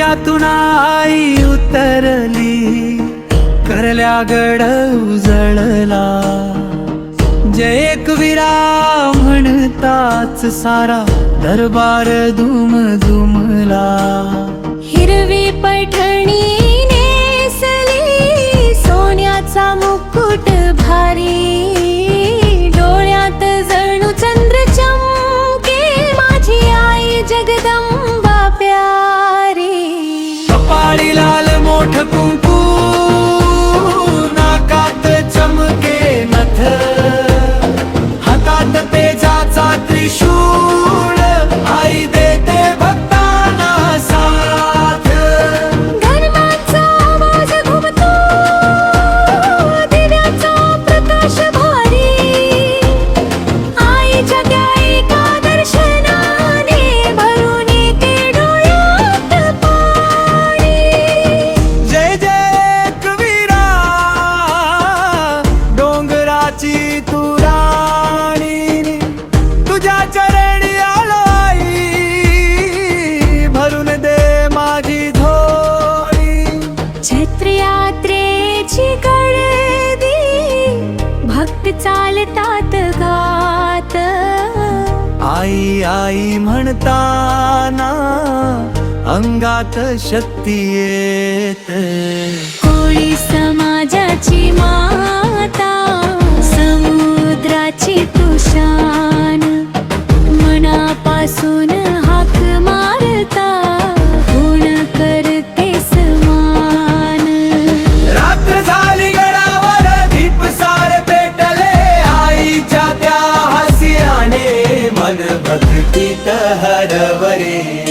डोळ्यातून आई उतरली, करल्या गड उजळला. जय एकवीरा म्हणताच सारा दरबार दुमदुमला. हिरवी पैठणी नेसली, सोन्याचा मुकुट भारी, डोळ्यात जणू चंद्र चमके, माझी आई जगदंबा प्यारी. कपाळी लाल मोठ कुंकू, नाकात चमके नथ, हातात तेजाचा त्रिशूळ, आई देते भक्तांना साथ. धर्माचा आवाज घुमतो, दिव्याचा प्रकाश भारी, आईच्या त्या एका दर्शनाने भरून येते डोळ्यात पाणी. जय जय एकवीरा, डोंगराची तू राणी, तुझ्या चरणी आलो आई, भरून दे माझी झोळी. चैत्र यात्रेची गर्दी, भक्त चालतात गात, आई आई म्हणताना अंगात शक्ती येत. कोळी समाजाची माता, समुद्राची तुशान, मनापासून हाक मारता, गुण करते समान. रात्र झाली गडावर, दीप सारे पेटले, आईच्या त्या हसियाने मन भक्तीत हरवरे.